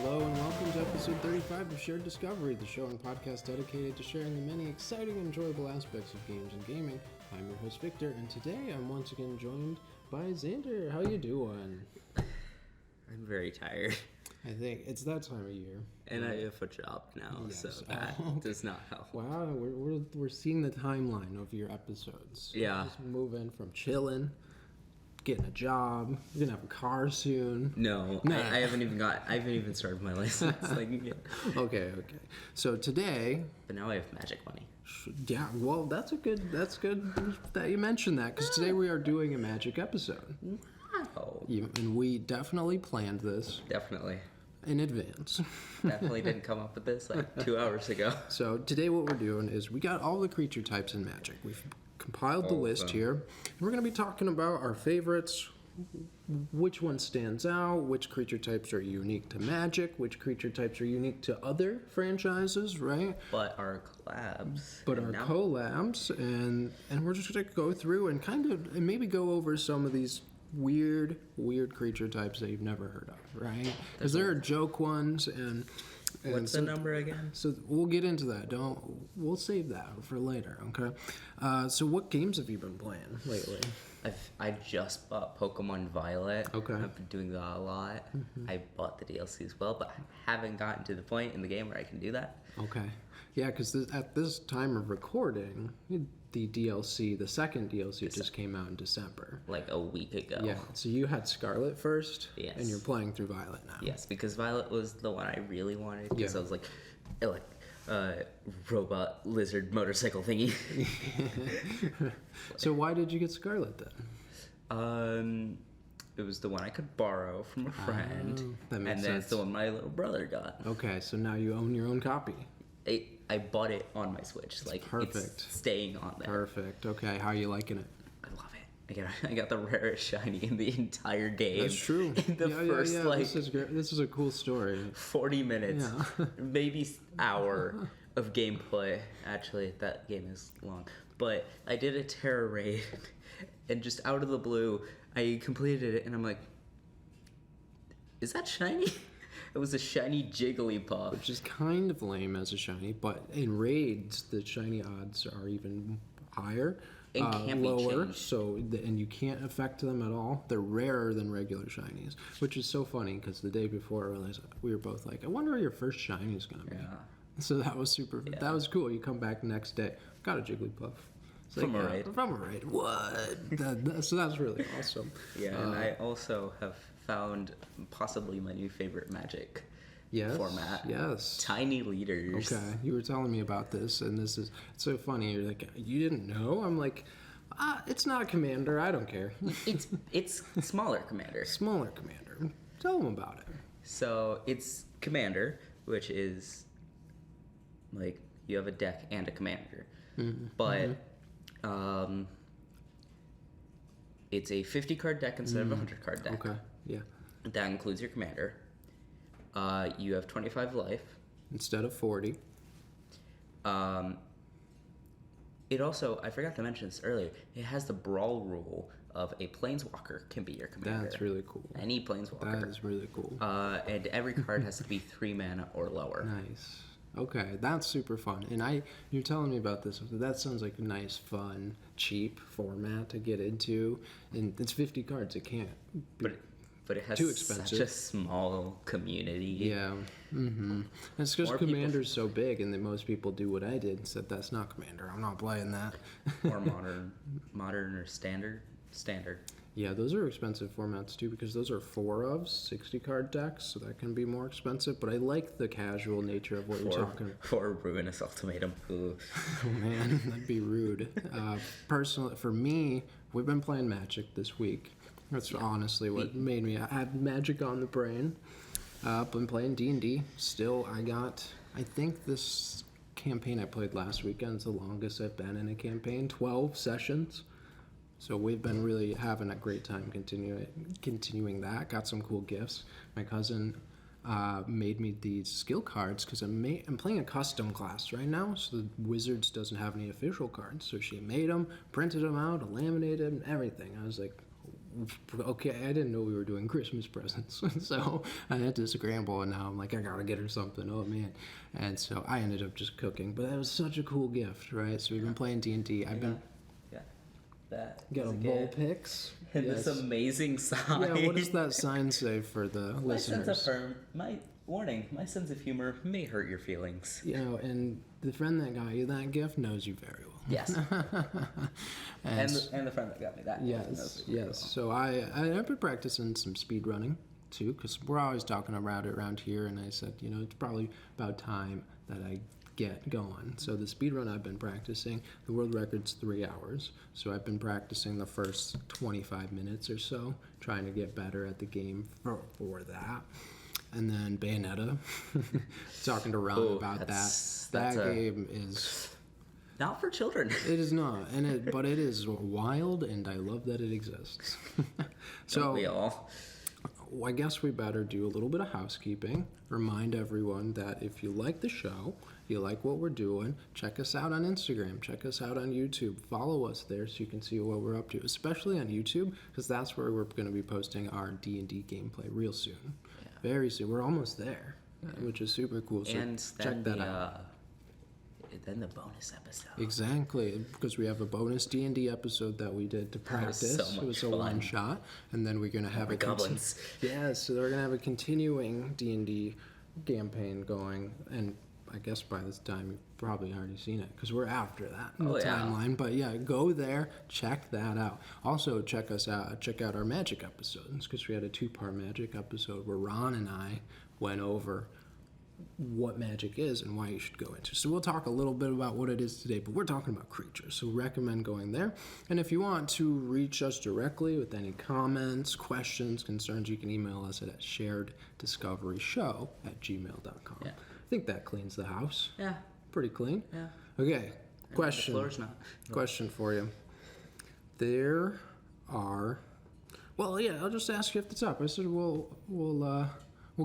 Hello and welcome to episode 35 of Shared Discovery, the show and podcast dedicated to sharing the many exciting and enjoyable aspects of games and gaming. I'm your host Victor, and today I'm once again joined by Xander. How you doing? I'm very tired. I think it's that time of year. And I have a job now, yes. So that does not help. Wow, we're seeing the timeline of your episodes. Yeah. Just moving from chilling, getting a job, you're gonna have a car soon. No. I haven't even started my license. Yeah. Okay. So today... But now I have magic money. Yeah, well, that's good that you mentioned that, because today we are doing a magic episode. Wow. And we definitely planned this. Definitely. In advance. Definitely didn't come up with this like 2 hours ago. So today what we're doing is we got all the creature types in Magic. We've compiled the list here. And we're going to be talking about our favorites, which one stands out, which creature types are unique to Magic, which creature types are unique to other franchises, right? But our collabs. Collabs, and we're just going to go through and and maybe go over some of these weird creature types that you've never heard of, right? Because there are joke ones and what's the number again? So we'll get into that. We'll save that for later, okay? So what games have you been playing lately? I just bought Pokemon Violet. Okay. I've been doing that a lot. Mm-hmm. I bought the DLC as well, but I haven't gotten to the point in the game where I can do that. Okay. Yeah, because at this time of recording, the second DLC just came out in December. Like a week ago. Yeah, so you had Scarlet first, yes. And you're playing through Violet now. Yes, because Violet was the one I really wanted, because I was like robot lizard motorcycle thingy. So why did you get Scarlet then? It was the one I could borrow from a friend, that makes and then sense. it's the one my little brother got. Okay, so now you own your own copy. I bought it on my Switch. Perfect. It's staying on there. Perfect. Okay, how are you liking it? I love it. I got the rarest shiny in the entire game. That's true. In the first this is great. This is a cool story. 40 minutes, maybe hour of gameplay. Actually, that game is long. But I did a terror raid, and just out of the blue, I completed it, and I'm like, is that shiny? It was a shiny Jigglypuff. Which is kind of lame as a shiny, but in raids, the shiny odds are even higher. And can't lower, be changed. And you can't affect them at all. They're rarer than regular shinies, which is so funny because the day before I realized we were both like, I wonder where your first shiny is going to be. Yeah. So that was super. Yeah. That was cool. You come back the next day, got a Jigglypuff. From a raid. From a raid. What? So that's really awesome. Yeah, and I also have found possibly my new favorite Magic format. Yes. Tiny leaders. Okay. You were telling me about this, and it's so funny. You're like, you didn't know? I'm like, it's not a commander. I don't care. It's smaller commander. Smaller commander. Tell them about it. So it's commander, which is like you have a deck and a commander. Mm-hmm. But it's a 50 card deck instead of a 100 card deck. Okay, yeah. That includes your commander. You have 25 life. Instead of 40. It also, I forgot to mention this earlier, it has the brawl rule of a planeswalker can be your commander. That's really cool. Any planeswalker. That is really cool. And every card has to be 3 mana or lower. Nice. Okay, that's super fun. And you're telling me about this. That sounds like a nice, fun, cheap format to get into. And it's 50 cards. It can't be but it has too expensive. Such a small community. Yeah. Mm-hmm. It's because Commander's so big, and that most people do what I did and said, that's not Commander. I'm not playing that. Or modern or standard. Yeah, those are expensive formats too, because those are 4 of 60 card decks, so that can be more expensive. But I like the casual nature of what you're talking about. For Ruinous Ultimatum. Ooh. Oh man, that'd be rude. Personally, for me, we've been playing Magic this week. That's honestly what made me. I had Magic on the brain. Been playing D&D. Still, I think this campaign I played last weekend is the longest I've been in a campaign. 12 sessions. So we've been really having a great time continuing that. Got some cool gifts. My cousin made me these skill cards because I'm playing a custom class right now, so the Wizards doesn't have any official cards. So she made them, printed them out, laminated them, everything. I was like, okay, I didn't know we were doing Christmas presents. So I had to scramble, and now I'm like, I gotta get her something. Oh, man. And so I ended up just cooking. But that was such a cool gift, right? So we've been playing D&D. I've been... Yeah. That Got a bowl picks. And this amazing sign. Yeah, what does that sign say for the listeners? My sense of humor may hurt your feelings. You know, and the friend that got you that gift knows you very well. Yes. and the friend that got me that. Yes, yes. So I've been practicing some speed running too, because we're always talking about it around here. And I said, you know, it's probably about time that I get going. So the speed run I've been practicing, the world record's 3 hours. So I've been practicing the first 25 minutes or so, trying to get better at the game for that. And then Bayonetta, talking to Ron about that. That game is not for children. It is not, but it is wild, and I love that it exists. So don't we all? I guess we better do a little bit of housekeeping. Remind everyone that if you like the show, you like what we're doing, check us out on Instagram, check us out on YouTube, follow us there so you can see what we're up to, especially on YouTube, because that's where we're going to be posting our D&D gameplay real soon. Yeah. Very soon. We're almost there, which is super cool. So and check that out. Then the bonus episode. Exactly, because we have a bonus D&D episode that we did to practice. It was a one shot, and then we're gonna have goblins. So we're gonna have a continuing D&D campaign going, and I guess by this time you've probably already seen it because we're after that in the timeline. But yeah, go there, check that out. Also, check out our Magic episodes because we had a 2-part Magic episode where Ron and I went over what magic is and why you should go into. So we'll talk a little bit about what it is today, but we're talking about creatures, so recommend going there. And if you want to reach us directly with any comments, questions, concerns, you can email us at shareddiscoveryshow@gmail.com. Yeah. I think that cleans the house. Yeah. Pretty clean. Yeah. Okay. Question. The floor's not. Question for you. There are... Well, yeah, I'll just ask you at the top. I said we'll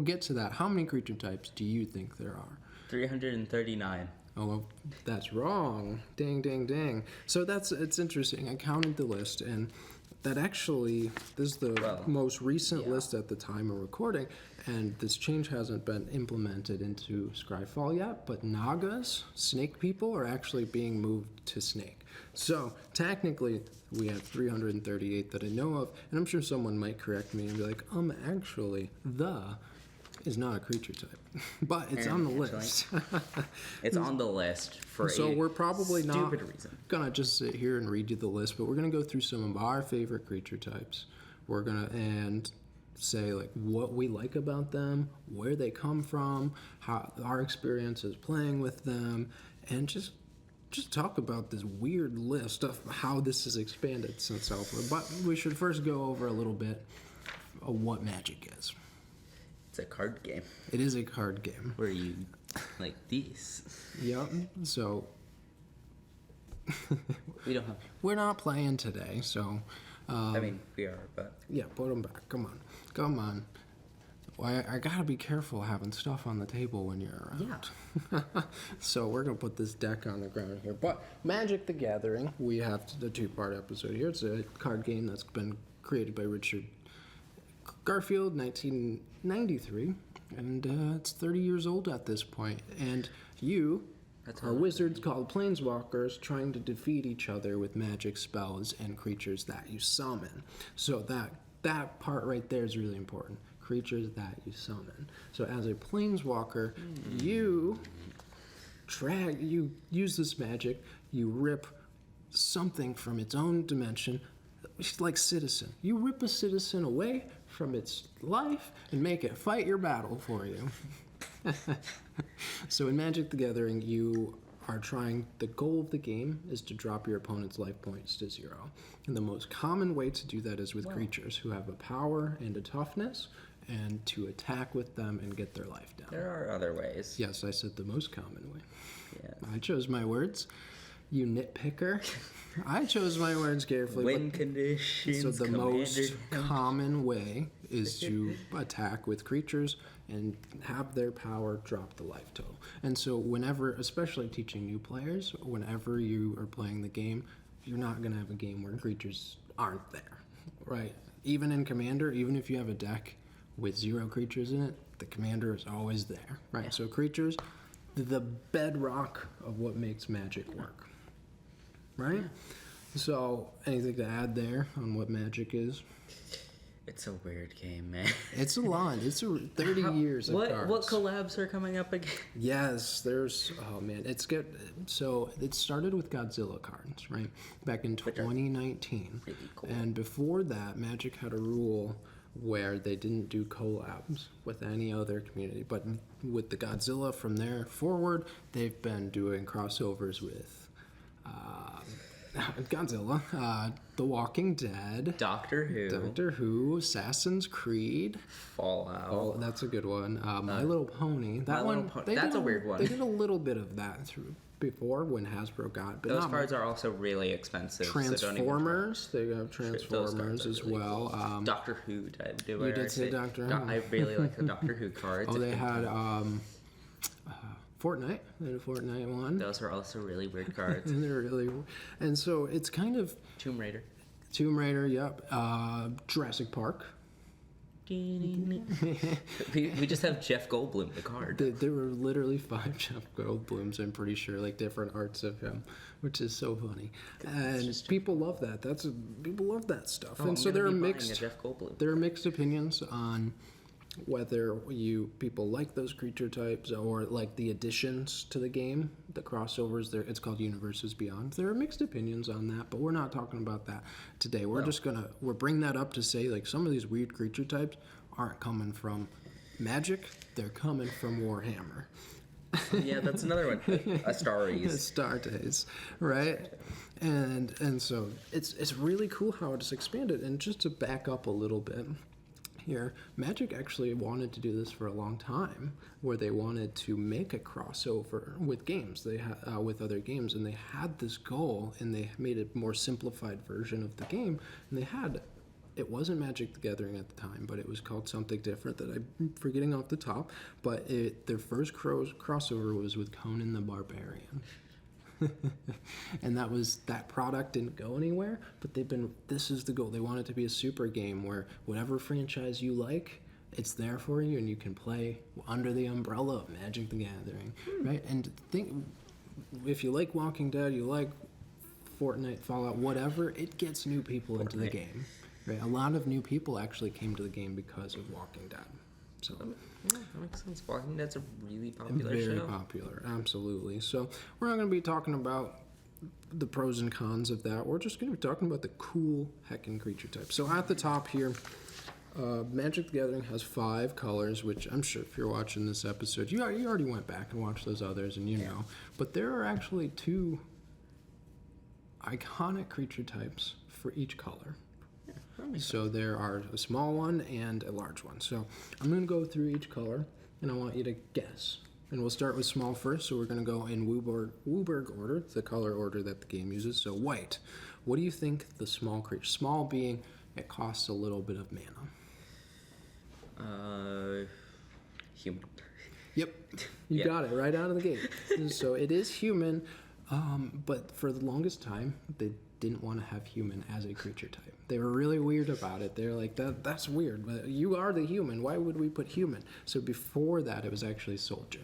get to that. How many creature types do you think there are? 339. Oh, well, that's wrong. Ding, ding, ding. So it's interesting. I counted the list, and that actually, this is the most recent list at the time of recording, and this change hasn't been implemented into Scryfall yet, but Nagas, snake people, are actually being moved to snake. So technically, we have 338 that I know of, and I'm sure someone might correct me and be like, actually, is not a creature type, but it's on the list. It's on the list for so we're probably not reason. Gonna just sit here and read you the list, but we're gonna go through some of our favorite creature types. We're gonna say like what we like about them, where they come from, how our experiences playing with them, and just talk about this weird list of how this has expanded since Alpha. But we should first go over a little bit of what Magic is. It's a card game. It is a card game. Where you, like these. Yep. So. We're not playing today, so. I mean, we are, but. Yeah, put them back. Come on. Well, I gotta be careful having stuff on the table when you're around. Yeah. So we're gonna put this deck on the ground here. But Magic the Gathering, we have the 2-part episode here. It's a card game that's been created by Richard Garfield, 1993, and it's 30 years old at this point. And you are wizards called planeswalkers trying to defeat each other with magic spells and creatures that you summon. So that part right there is really important. Creatures that you summon. So as a planeswalker, you use this magic, you rip something from its own dimension, like Citizen. You rip a citizen away from its life and make it fight your battle for you. So in Magic the Gathering, the goal of the game is to drop your opponent's life points to 0. And the most common way to do that is with creatures who have a power and a toughness, and to attack with them and get their life down. There are other ways. Yes, I said the most common way. Yeah. I chose my words. You nitpicker. I chose my words carefully. Win conditions. So the most common way is to attack with creatures and have their power drop the life total. And so whenever, especially teaching new players, whenever you are playing the game, you're not going to have a game where creatures aren't there, right? even in Commander, even if you have a deck with 0 creatures in it, the Commander is always there, right? So creatures, the bedrock of what makes Magic work, right? So anything to add there on what Magic is? It's a weird game, man. It's a lot. It's 30 years of cards. What collabs are coming up again? Yes, there's. Oh man, it's good. So it started with Godzilla cards, right? Back in 2019, really cool. And before that, Magic had a rule where they didn't do collabs with any other community. But with the Godzilla from there forward, they've been doing crossovers with Godzilla, The Walking Dead, Doctor Who, Assassin's Creed, Fallout. Oh, that's a good one. My Little Pony. That's a weird one. They did a little bit of that before when Hasbro got it, but those cards are also really expensive. Transformers. They have Transformers as really well. Cool. Doctor Who. You did say Doctor Who. I really like the Doctor Who cards. Oh, they had Fortnite. They had a Fortnite one. Those are also really weird cards. And they're really, and so it's kind of Tomb Raider. Yep. Jurassic Park. we just have Jeff Goldblum, the card. There were literally 5 Jeff Goldblums, I'm pretty sure, like different arts of him, which is so funny. And people love that. People love that stuff. And so there are mixed opinions on whether people like those creature types or like the additions to the game, the crossovers. It's called Universes Beyond. There are mixed opinions on that, but we're not talking about that today. We're bringing that up to say like some of these weird creature types aren't coming from Magic, they're coming from Warhammer. Yeah, that's another one. Astaris. Star Days, right? And so it's really cool how it's expanded. And just to back up a little bit here, Magic actually wanted to do this for a long time, where they wanted to make a crossover with games. They with other games, and they had this goal, and they made a more simplified version of the game. And it wasn't Magic the Gathering at the time, but it was called something different that I'm forgetting off the top. But their first crossover was with Conan the Barbarian. And that product didn't go anywhere, but this is the goal. They want it to be a super game where whatever franchise you like, it's there for you, and you can play under the umbrella of Magic the Gathering, right? And if you like Walking Dead, you like Fortnite, Fallout, whatever, it gets new people into the game, right? A lot of new people actually came to the game because of Walking Dead. So yeah, that makes sense. Walking Dead's a really popular show. Very popular, absolutely. So we're not going to be talking about the pros and cons of that. We're just going to be talking about the cool heckin' creature types. So at the top here, Magic the Gathering has 5 colors, which I'm sure if you're watching this episode, you already went back and watched those others, and you know. But there are actually 2 iconic creature types for each color. So there are a small one and a large one. So I'm going to go through each color, and I want you to guess. And we'll start with small first. So we're going to go in Wooburg order, the color order that the game uses. So white. What do you think the small creature? Small being it costs a little bit of mana. Human. Yep, you got it right out of the gate. So it is human, but for the longest time they didn't want to have human as a creature type. They were really weird about it. They're like, that's weird. But you are the human. Why would we put human? So before that, it was actually soldier.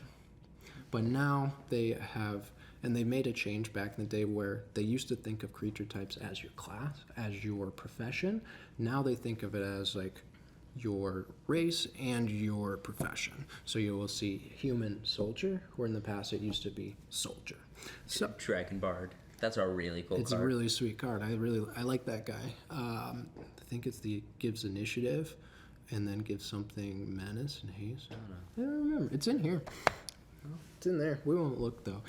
But now they have, and they made a change back in the day where they used to think of creature types as your class, as your profession. Now they think of it as like your race and your profession. So you will see human soldier, where in the past it used to be soldier. So Dragon Bard. That's a really cool card. It's a really sweet card. I like that guy. I think gives initiative, and then gives something menace and haste. I don't remember. It's in here. It's in there. We won't look though.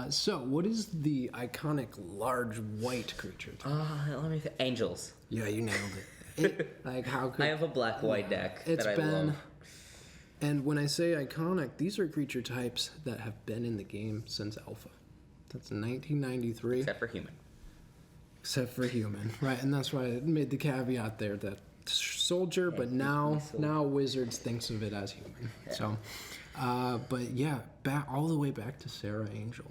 So what is the iconic large white creature? Let me think. Angels. Yeah, you nailed it. Like how could I have a black-white deck that I love. And when I say iconic, these are creature types that have been in the game since Alpha. That's 1993. Except for human, right? And that's why I made the caveat there that soldier, but now Wizards thinks of it as human. Yeah. So, but yeah, all the way back to Sarah Angel.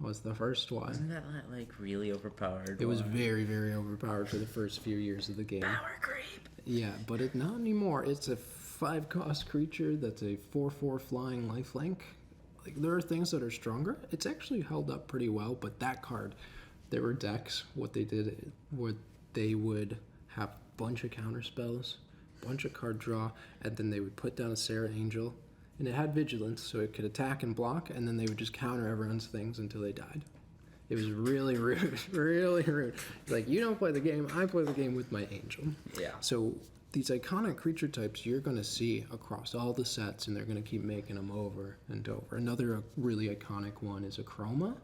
was the first one. Wasn't that like really overpowered? It was very, very overpowered for the first few years of the game. Power creep. Yeah, but it not anymore. It's a 5-cost creature that's a 4/4 flying lifelink. Like, there are things that are stronger. It's actually held up pretty well, but that card, there were decks. What they did, what they would have a bunch of counter spells, bunch of card draw, and then they would put down a Sarah Angel, and it had vigilance, so it could attack and block, and then they would just counter everyone's things until they died. It was really rude, really rude. Like, you don't play the game, I play the game with my angel. Yeah. So these iconic creature types you're going to see across all the sets, and they're going to keep making them over and over. Another really iconic one is a Chroma.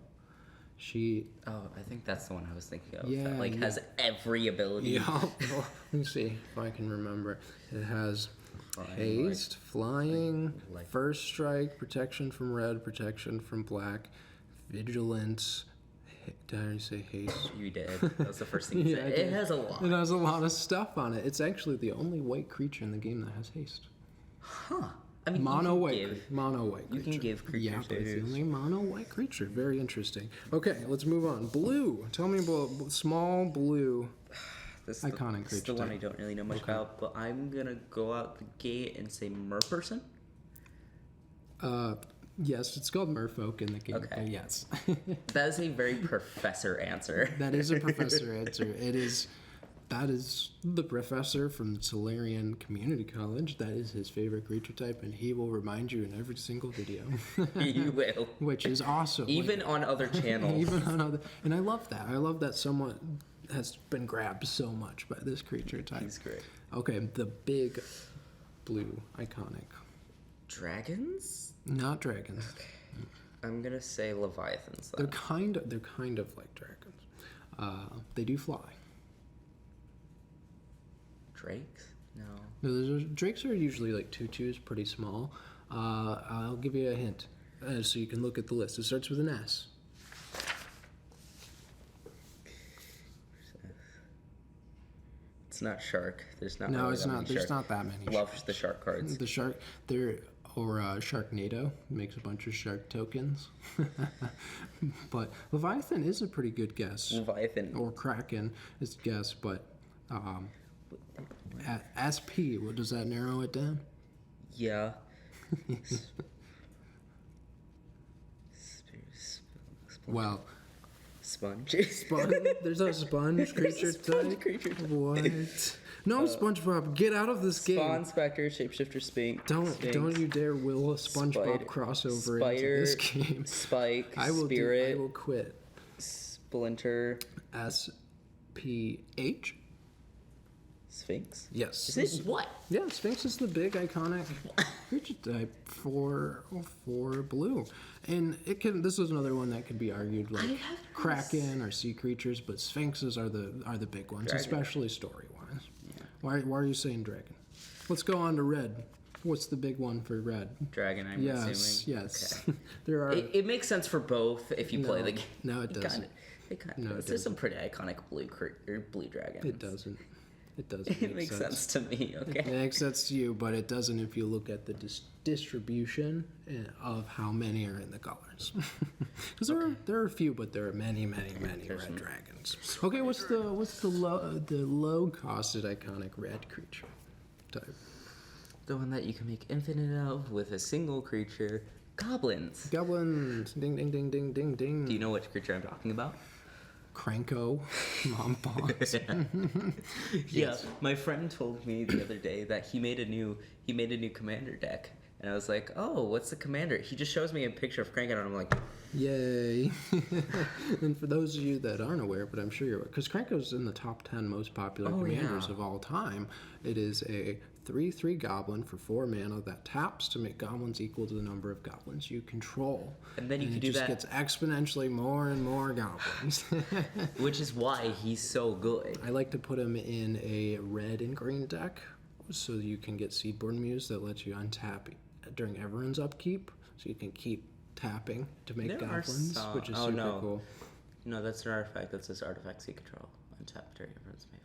She... Oh, I think that's the one I was thinking of. Yeah, That, like, has every ability. Yeah, well, let me see if I can remember. It has Flying, haste, flying, like- first strike, protection from red, protection from black, vigilance. Did I already say haste? You did. That was the first thing you Yeah, I said. did. It has a lot. It has a lot of stuff on it. It's actually the only white creature in the game that has haste. Huh. I mean, Mono you white. can give, Mono white you creature. can give creatures Yeah, but it's the haste. only mono white creature. Very interesting. Okay, let's move on. Blue. Tell me about small blue. This Iconic is the creature one I type. don't really know much about, but I'm gonna go out the gate and say Merperson. Yes, it's called Merfolk in the game. Okay. But yes. That is a very professor answer. That is a professor answer. That is the professor from Solarian Community College. That is his favorite creature type, and he will remind you in every single video. You will. Which is awesome. Even on other channels. Even on other, and I love that. I love that someone has been grabbed so much by this creature type. He's great. Okay, the big blue iconic. Dragons? Not dragons. I'm gonna say Leviathans They're then. kind of like dragons. They do fly. Drakes? No. No, drakes are usually like 2/2s, pretty small. I'll give you a hint, so you can look at the list. It starts with an S. It's not shark. There's not. No, really it's that not. many There's shark. not that many. Love the shark cards. The shark, Sharknado makes a bunch of shark tokens. But Leviathan is a pretty good guess. Leviathan. Or Kraken is a guess, but SP, what does that narrow it down? Yeah. Well, Sponge. sponge. There's a sponge creature Sponge type. creature type. What? No, SpongeBob, get out of this game. Spawn, Spectre, Shapeshifter, Sphinx. Don't you dare will a SpongeBob Spider- crossover Spider, into this game. Spike, I will Spirit, I will quit. Splinter, SPH? Sphinx. Yes. Is it what? Yeah, Sphinx is the big iconic creature type for blue, and it can. This is another one that could be argued like Kraken or sea creatures, but Sphinxes are the big ones, Dragon. especially story wise. Yeah. Why are you saying dragon? Let's go on to red. What's the big one for red? Dragon, I'm Yes, assuming. yes. Okay. There are. It makes sense for both if you play the game. No, it doesn't. No, it There's some pretty iconic blue dragons. It doesn't. It doesn't. It make makes sense to me. It Okay. makes sense to you, but it doesn't if you look at the distribution of how many are in the colors. Because there are a few, but there are many red dragons. Okay, what's the low costed iconic red creature type? The one that you can make infinite of with a single creature. Goblins. Goblins. Ding ding ding ding ding ding. Do you know which creature I'm talking about? Cranko, Mom Boss. Yeah, my friend told me the other day that he made a new commander deck, and I was like, "Oh, what's the commander?" He just shows me a picture of Cranko, and I'm like, Yay. And for those of you that aren't aware, but I'm sure you're aware, because Cranko's in the top 10 most popular commanders of all time. It is a 3/3 goblin for 4 mana that taps to make goblins equal to the number of goblins you control. And then you can it do just that- gets exponentially more and more goblins. which is why he's so good. I like to put him in a red and green deck so you can get Seedborn Muse that lets you untap during everyone's upkeep, so you can keep tapping to make There are goblins, some- which is oh, super no. cool. No, that's an artifact that says artifacts you control. Untap during everyone's melee.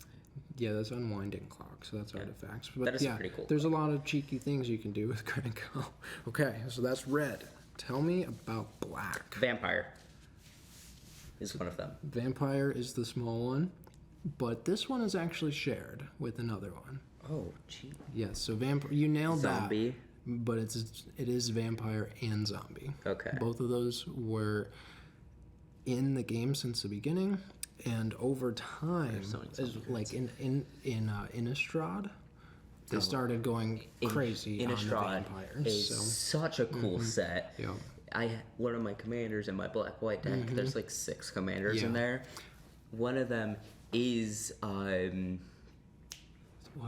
Yeah, that's Unwinding Clock, so that's artifacts. But That is yeah, pretty cool. there's a lot of cheeky things you can do with Cranko. Okay, so that's red. Tell me about black. Vampire. is one of them. Vampire is the small one, but this one is actually shared with another one. Oh, gee. Yes, so you nailed Zombie. that. But it is vampire and zombie. Okay. Both of those were in the game since the beginning, and over time, like in Innistrad, they started going crazy on the vampires. Is such a cool set. Yeah. One of my commanders in my black-white deck, there's like 6 commanders in there. One of them is what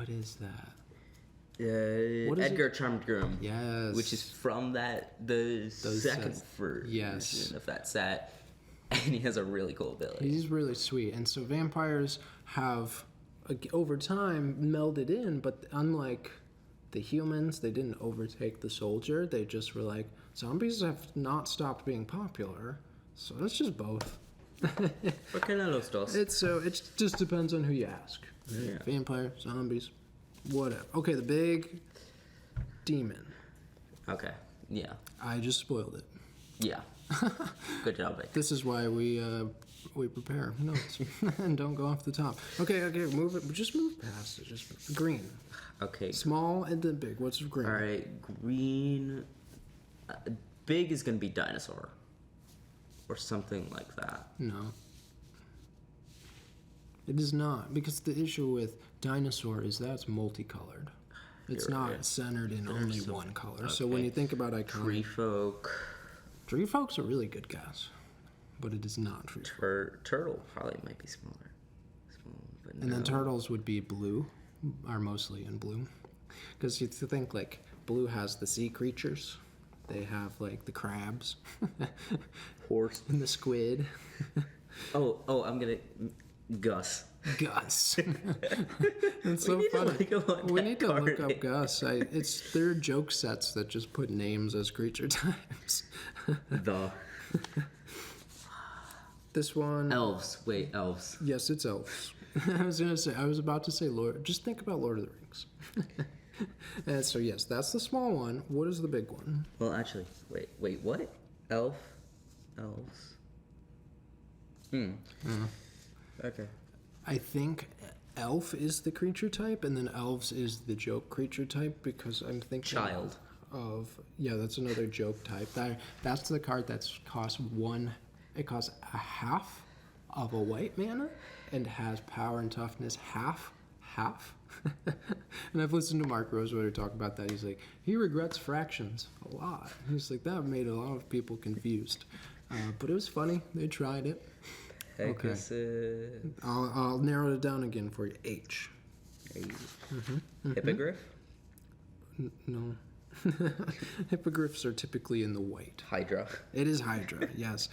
is that? Edgar Charmed Groom. Yes. Which is from the second version of that set. And he has a really cool ability. He's really sweet. And so vampires have, over time, melded in, but unlike the humans, they didn't overtake the soldier. They just were like, zombies have not stopped being popular, so it's just both. What kind of los dos? It just depends on who you ask. Yeah. Vampire, zombies, whatever. Okay, the big demon. Okay, yeah. I just spoiled it. Yeah. Good job, Vic. This is why we prepare notes and don't go off the top. Okay, move it. Just move past it. Just green. Okay. Small and then big. What's green? All right, green. Big is gonna be dinosaur, or something like that. No. It is not, because the issue with dinosaur is that it's multicolored. It's not centered in only one color. Okay. So when you think about iconic... Treefolk's a really good guess, but it is not Treefolk. Turtle probably might be smaller. And then turtles would be blue, are mostly in blue. Because you think, like, blue has the sea creatures. They have, like, the crabs. Horse. And the squid. Oh, I'm gonna... Gus. It's so funny. We need to look up Gus. There are joke sets that just put names as creature types. This one. Elves. Wait, elves. Yes, it's elves. I was about to say Lord. Just think about Lord of the Rings. And so yes, that's the small one. What is the big one? Well, actually, wait, what? Elves. Okay. I think elf is the creature type, and then elves is the joke creature type, because I'm thinking that's another joke type. That's the card that's costs one. It costs a half of a white mana and has power and toughness half. And I've listened to Mark Rosewater talk about that. He's like, he regrets fractions a lot. He's like, that made a lot of people confused. But it was funny. They tried it. Okay. I'll narrow it down again for you. H. Hippogriff? No. Hippogriffs are typically in the white. Hydra. It is Hydra, yes.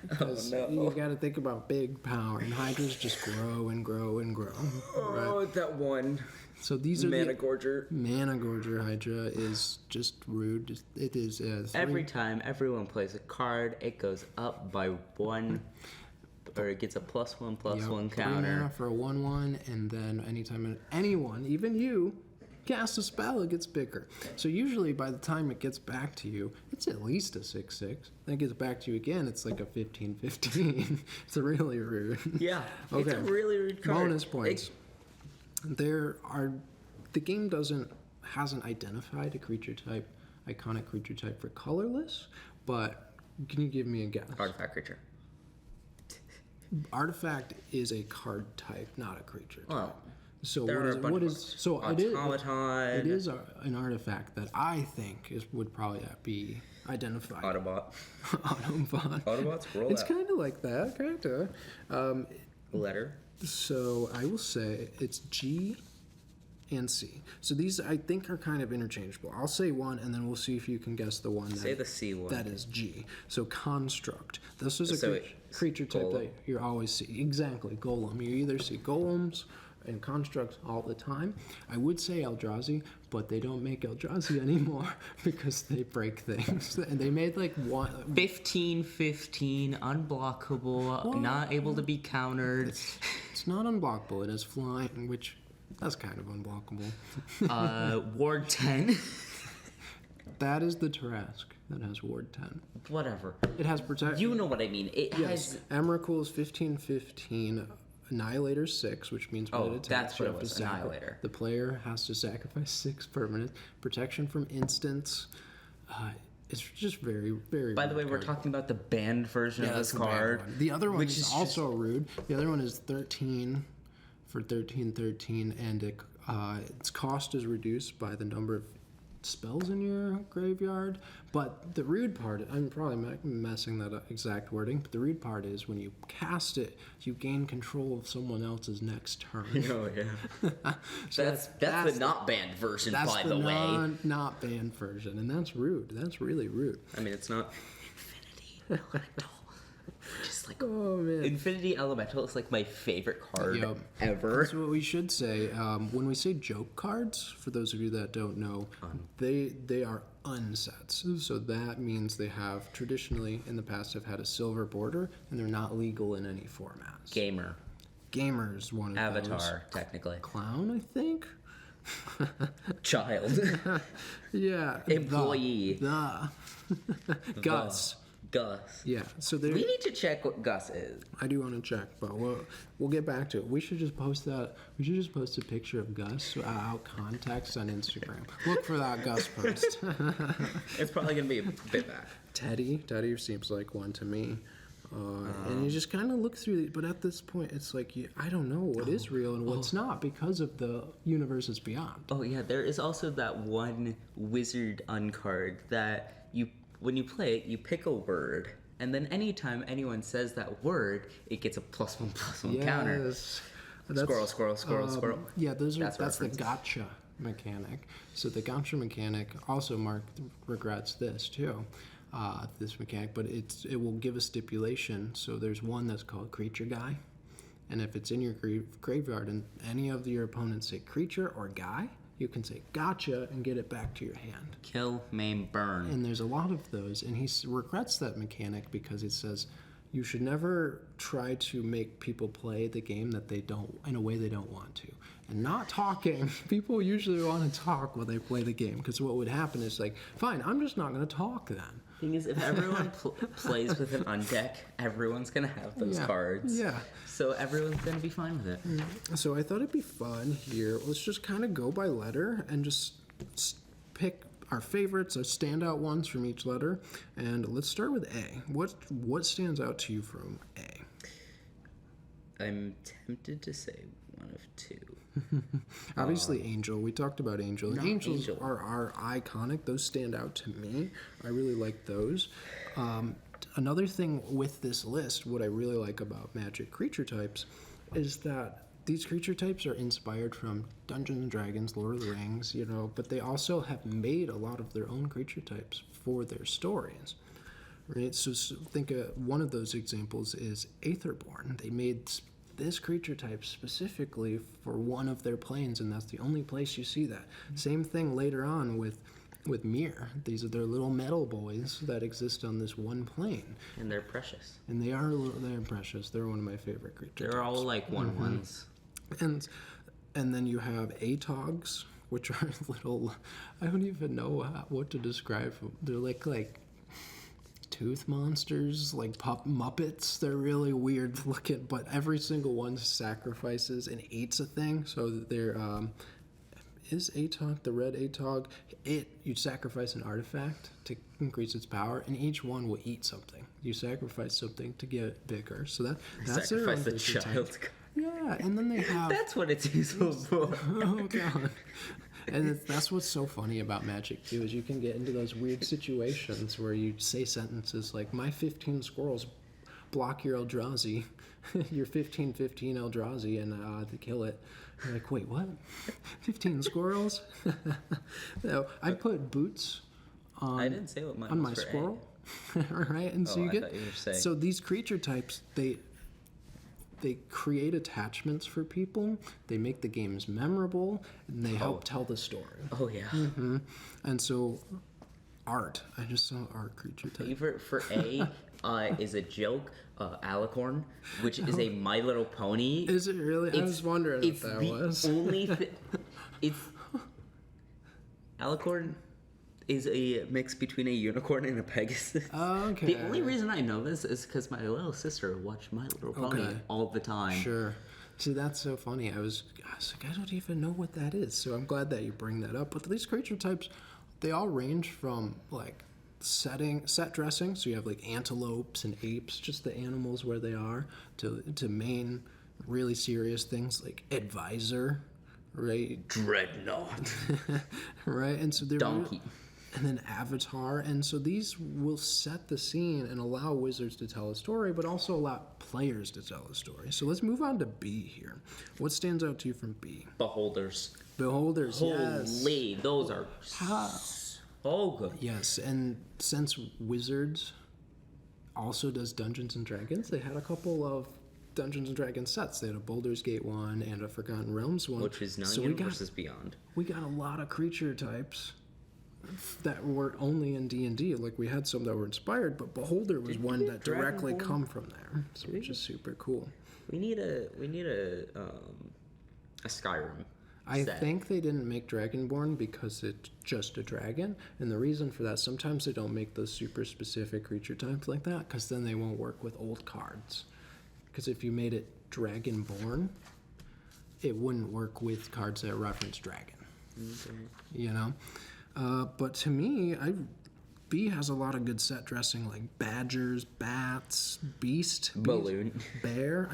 Because you got to think about big power, and Hydras just grow and grow and grow. Oh, right? That one. So these are Mana Gorger. Mana Gorger Hydra is just rude. It is every time everyone plays a card, it goes up by 1. Or it gets a +1/+1 counter. 3 mana for a 1/1, and then anytime anyone, even you, cast a spell, it gets bigger. So usually by the time it gets back to you, it's at least a 6/6. Then it gets back to you again, it's like a 15/15. It's really rude. Yeah, okay. It's a really rude card. Bonus points. The game hasn't identified a creature type, iconic creature type for colorless, but can you give me a guess? Artifact creature. Artifact is a card type, not a creature type. Well, so what is automaton? It is an artifact that I think would probably be identified. Autobot. Autobots roll It's kind of like that, kind of. Letter. So I will say it's G and C. So these I think are kind of interchangeable. I'll say one, and then we'll see if you can guess the one. Say the C one. That is G. So construct. This is a creature type that you always see. Exactly, golem. You either see golems and constructs all the time. I would say Eldrazi, but they don't make Eldrazi anymore because they break things. And they made like 15/15, unblockable, not able to be countered. It's not unblockable. It has flying, which that's kind of unblockable. Ward 10. That is the Tarrasque. that has Ward 10. Whatever. It has Protect. You know what I mean. It has... Emrakul is 15/15. Annihilator 6, which means when it attacks, that's what you it have was, to Annihilator. The player has to sacrifice 6 permanents. Protection from instants. It's just very, very. By the way, we're talking about the banned version of this card. The other one is also rude. The other one is 13 for 13/13, and its cost is reduced by the number of spells in your graveyard. But the rude part, I'm probably messing that up, exact wording, but the rude part is when you cast it, you gain control of someone else's next turn. Oh, yeah. That's the not banned version, by the way. That's the not banned version, and that's rude. That's really rude. I mean, it's not Infinity Elemental. Just like, oh, man. Infinity Elemental is like my favorite card ever. That's what we should say. When we say joke cards, for those of you that don't know, they are unsets. So that means they have traditionally in the past have had a silver border, and they're not legal in any formats. Gamer's one of Avatar, those. technically. Clown, I think. Child. Yeah. Employee. Gus. Yeah. So we need to check what Gus is. I do want to check, but we'll get back to it. We should just post that. We should just post a picture of Gus out context on Instagram. Look for that Gus post. It's probably gonna be a bit back. Teddy seems like one to me. And you just kind of look through it, but at this point, it's like I don't know what is real and what's not because of the universes beyond. Oh yeah, there is also that one wizard uncard that when you play it, you pick a word, and then anytime anyone says that word, it gets a +1/+1 counter. Squirrel. Yeah, that's the gotcha mechanic. So the gotcha mechanic also Mark regrets this too. This mechanic, but it will give a stipulation. So there's one that's called Creature Guy, and if it's in your graveyard and any of your opponents say creature or guy, you can say gotcha and get it back to your hand. Kill, maim, burn. And there's a lot of those, and he regrets that mechanic because it says you should never try to make people play the game that they don't, in a way they don't want to. And not talking, people usually want to talk when they play the game, because what would happen is like, fine, I'm just not going to talk then. Thing is, if everyone plays with an undeck, everyone's going to have those cards. Yeah. So everyone's going to be fine with it. So I thought it'd be fun here. Let's just kind of go by letter and just pick our favorites, our standout ones from each letter. And let's start with A. What stands out to you from A? I'm tempted to say one of two. Obviously, Angel. We talked about Angel. Angels are iconic. Those stand out to me. I really like those. Another thing with this list, what I really like about Magic creature types, is that these creature types are inspired from Dungeons and Dragons, Lord of the Rings, but they also have made a lot of their own creature types for their stories. Right? So think one of those examples is Aetherborn. They made this creature type specifically for one of their planes, and that's the only place you see that. Same thing later on with Mir. These are their little metal boys that exist on this one plane. And they're precious. And they're precious. They're one of my favorite creatures. They're all like ones. And then you have Atogs, which are little, I don't even know what to describe them. They're like tooth monsters, like Muppets. They're really weird looking, but every single one sacrifices and eats a thing. So they're is Atog, the red Atog, you sacrifice an artifact to increase its power, and each one will eat something. You sacrifice something to get bigger. So that's sacrifice the child. Yeah, and then they have that's what it's useful for. Oh god. And that's what's so funny about Magic, too, is you can get into those weird situations where you say sentences like, my 15 squirrels block your Eldrazi, your 15 Eldrazi, and they kill it. You're like, wait, what? 15 squirrels? No, I put boots I didn't say what mine on was my for squirrel. Right? And so I thought you were saying. So these creature types, they create attachments for people. They make the games memorable, and they help tell the story. Oh yeah. Mm-hmm. And so, art. I just saw art creature type. Favorite for A is a joke, Alicorn, which is a My Little Pony. Is it really? I was wondering if that was. It's Alicorn is a mix between a unicorn and a Pegasus. Okay. The only reason I know this is because my little sister watched My Little Pony all the time. Sure. See, that's so funny. I was like, I don't even know what that is. So I'm glad that you bring that up. But these creature types, they all range from like set dressing. So you have like antelopes and apes, just the animals where they are, to main really serious things like advisor, right? Dreadnought. Right, and so they're Donkey. And then Avatar, and so these will set the scene and allow wizards to tell a story, but also allow players to tell a story. So let's move on to B here. What stands out to you from B? Beholders. Beholders, yes. Holy, those are so good. Yes, and since Wizards also does Dungeons and Dragons, they had a couple of Dungeons and Dragons sets. They had a Baldur's Gate one and a Forgotten Realms one. Which is now Universes Beyond. We got a lot of creature types that were only in D&D. Like, we had some that were inspired, but Beholder was one that directly come from there, so which is super cool. We need a Skyrim. I think they didn't make Dragonborn because it's just a dragon, and the reason for that, sometimes they don't make those super specific creature types like that, because then they won't work with old cards. Because if you made it Dragonborn, it wouldn't work with cards that reference dragon. Okay. You know? But to me, B has a lot of good set dressing, like badgers, bats, beast, balloon, bear.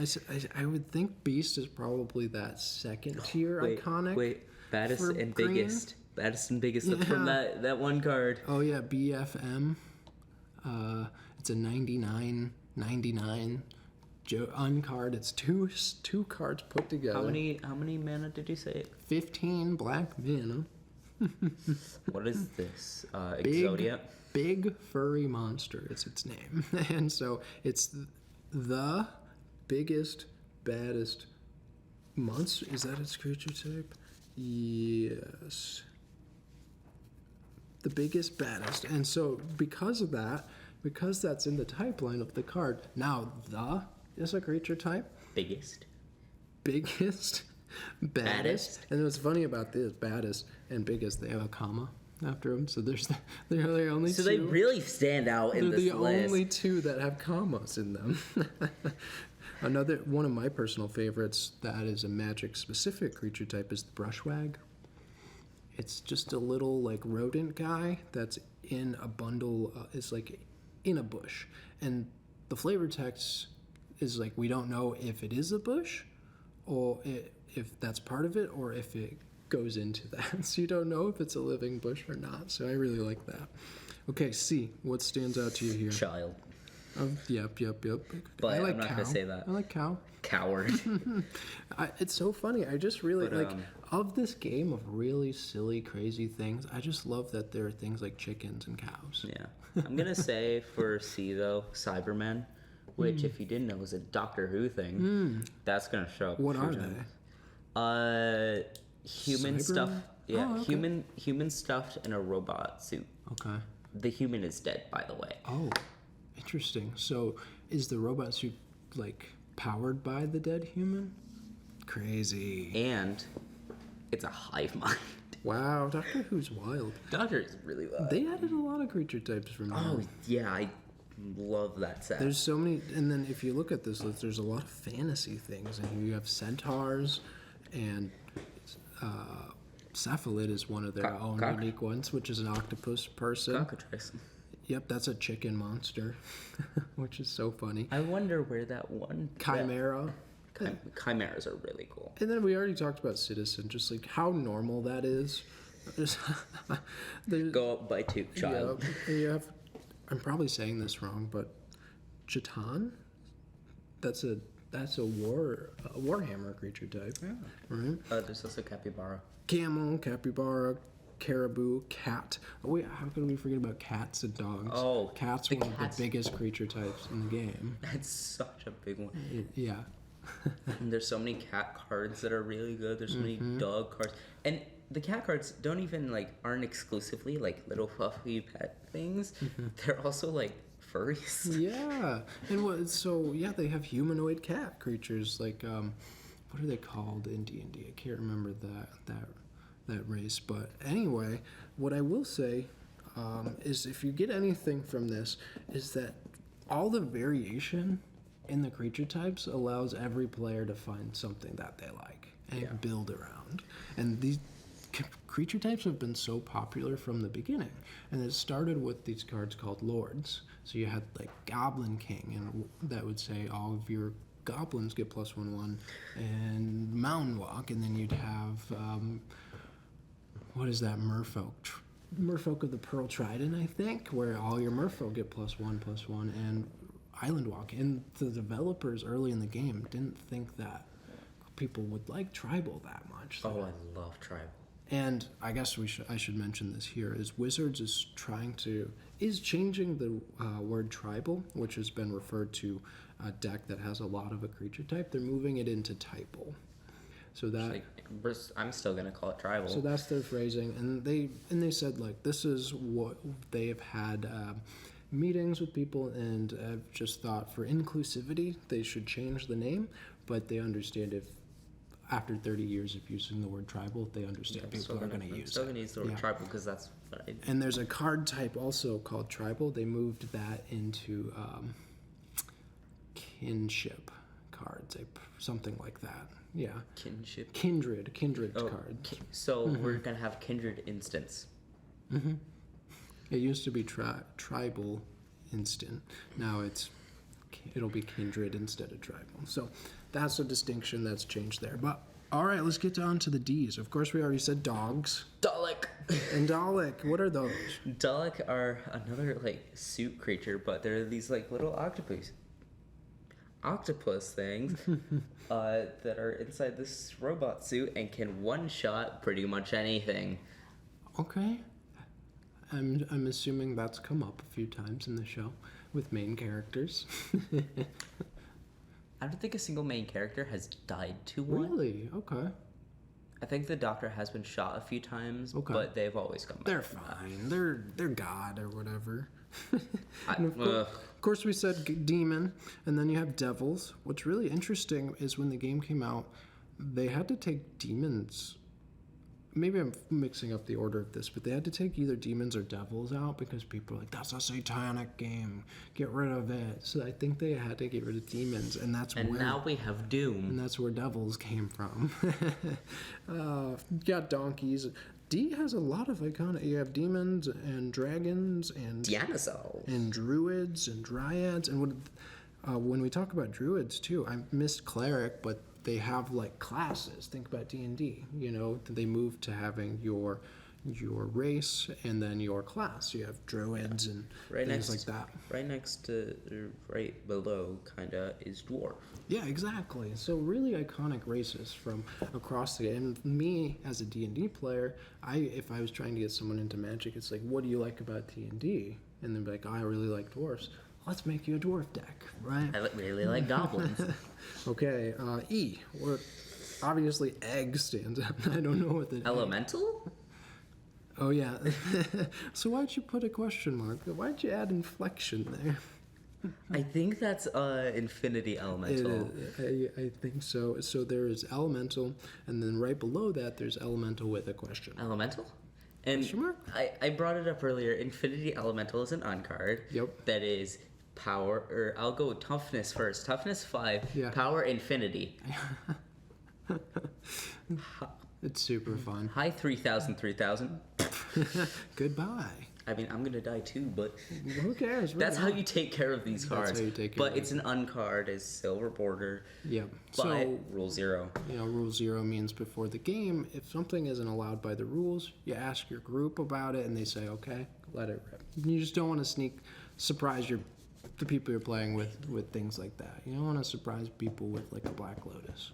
I would think beast is probably that second tier iconic. Wait, baddest and green. Biggest. Baddest and biggest from that one card. Oh yeah, BFM. It's a 99. Uncard. It's two cards put together. How many mana did you say? 15 black mana. What is this? Exodia? Big furry monster is its name. And so it's the biggest, baddest monster. Is that its creature type? Yes. The biggest, baddest. And so because of that, because that's in the type line of the card, now the is a creature type. Biggest, baddest. And what's funny about this, baddest and biggest, they have a comma after them. So they're the only two. So they really stand out in this list. They're the only two that have commas in them. Another one of my personal favorites that is a Magic specific creature type is the Brushwag. It's just a little like rodent guy that's in a bundle. It's like in a bush, and the flavor text is like, we don't know if it is a bush or if that's part of it or if it goes into that. So you don't know if it's a living bush or not. So I really like that. Okay, C, what stands out to you here? Child. Yep. But I like I'm not cow. going to say that. I like cow. Coward. It's so funny. I just really of this game of really silly, crazy things, I just love that there are things like chickens and cows. Yeah. I'm going to say for C, though, Cybermen, which, if you didn't know, is a Doctor Who thing. That's going to show up. What are they? Human Cyber? stuff. Yeah, Oh, okay. human stuffed in a robot suit. Okay. The human is dead, by the way. Oh, interesting. So is the robot suit like powered by the dead human? Crazy. And it's a hive mind. Wow, Doctor Who's wild. Doctor is really wild. They added a lot of creature types from Oh, there. yeah, I love that set. There's so many, and then if you look at this list, there's a lot of fantasy things, and you have centaurs, and cephalid is one of their own unique ones, which is an octopus person. Cockatrice. Yep, that's a chicken monster, which is so funny. I wonder where that one... Chimera. Chimeras are really cool. And then we already talked about Citizen, just like how normal that is. Go up by two, child. Yeah, you have, I'm probably saying this wrong, but Chatan? That's a Warhammer creature type. Yeah. Right? There's also Capybara. Camel, capybara, caribou, cat. Oh, wait, how could we forget about cats and dogs? Oh, Cat's one of the biggest creature types in the game. That's such a big one. Yeah. And there's so many cat cards that are really good. There's so many dog cards. And the cat cards aren't exclusively like little fluffy pet things. They're also like furries. Yeah. And they have humanoid cat creatures like what are they called in D&D? I can't remember that race, but anyway, what I will say is if you get anything from this, is that all the variation in the creature types allows every player to find something that they like and build around. And these creature types have been so popular from the beginning. And it started with these cards called Lords. So you had like Goblin King, and that would say all of your goblins get +1/1, and Mountain Walk, and then you'd have what is that, Merfolk? Merfolk of the Pearl Trident, I think, where all your Merfolk get +1/+1, and Island Walk. And the developers early in the game didn't think that people would like tribal that much. Oh, I love tribal. And I guess I should mention this here, is Wizards is changing the word tribal, which has been referred to a deck that has a lot of a creature type. They're moving it into typal. So that I'm still gonna call it tribal. So that's their phrasing, and they said like this is what they've had meetings with people, and have just thought for inclusivity they should change the name, but they understand if after 30 years of using the word tribal, they understand people are going to use it. Still gonna use the word tribal because that's what I. And there's a card type also called tribal. They moved that into kinship cards, something like that. Yeah. Kinship. Kindred cards. So we're gonna have kindred instants. Mm-hmm. It used to be tribal instant. Now it'll be kindred instead of tribal. So that's a distinction that's changed there. But all right, let's get down to the D's. Of course, we already said dogs. Dalek. And Dalek, what are those? Dalek are another like suit creature, but they're these like little octopus things that are inside this robot suit and can one-shot pretty much anything. Okay. I'm assuming that's come up a few times in the show with main characters. I don't think a single main character has died to one. Really? Okay. I think the Doctor has been shot a few times, but they've always come back. They're fine. They're God or whatever. Of course, we said demon, and then you have devils. What's really interesting is when the game came out, they had to take demons. Maybe I'm mixing up the order of this, but they had to take either demons or devils out because people were like, that's a satanic game. Get rid of it. So I think they had to get rid of demons, and now we have Doom. And that's where devils came from. You got donkeys. D has a lot of iconic. You have demons and dragons and Dianosaurs and druids and dryads. And when we talk about druids too, I missed cleric, but they have like classes. Think about D&D. You know, they move to having your race and then your class. You have druids and things like that. Right below, kinda, is dwarf. Yeah, exactly. So really iconic races from across the game. And me as a D&D player, if I was trying to get someone into Magic, it's like, what do you like about D&D? And they'd be like, I really like dwarfs. Let's make you a dwarf deck, right? I really like goblins. Okay, E. What? Obviously, egg stands out. I don't know what the Elemental? Oh yeah. So why'd you put a question mark? Why'd you add inflection there? I think that's Infinity Elemental. I think so. So there is Elemental, and then right below that, there's Elemental with a question. Elemental? And I brought it up earlier. Infinity Elemental is an uncard. Yep. That is power, or I'll go with toughness first. Toughness 5, yeah. Power Infinity. It's super fun. Hi 3000. Goodbye. I mean, I'm gonna die too, but who cares? That's how you take care of these cards. That's how you take care but it's an uncard, is silver border. Yep. But so, rule 0. You know, rule 0 means before the game, if something isn't allowed by the rules, you ask your group about it, and they say, okay, let it rip. You just don't want to surprise the people you're playing with things like that. You don't want to surprise people with like a Black Lotus.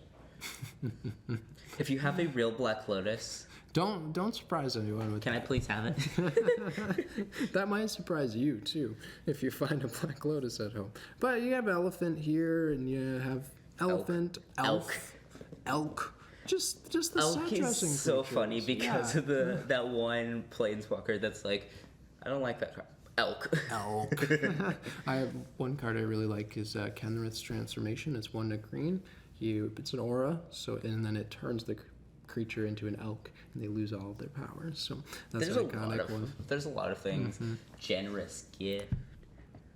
If you have a real Black Lotus, don't surprise anyone with Can that. I please have it? That might surprise you too if you find a Black Lotus at home. But you have elephant here, and you have elephant, elk. Just the Elk set-dressing is so creatures. funny because of that one planeswalker that's like, I don't like that card. Elk. I have one card I really like is Kenrith's Transformation. It's 1 green. It's an aura, and then it turns the creature into an elk, and they lose all of their powers. So that's There's an iconic one. There's a lot of things. Generous gift.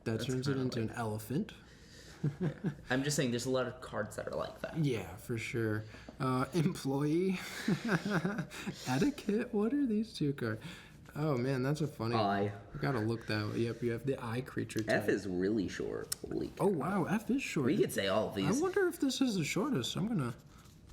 That turns it into an elephant. I'm just saying, there's a lot of cards that are like that. Yeah, for sure. Employee. Etiquette. What are these two cards? Oh man, that's a funny one. I gotta look that one. Yep, you have the eye creature type. F is really short. Holy cow. Oh wow, F is short. We could say all of I these. wonder if this is the shortest. I'm gonna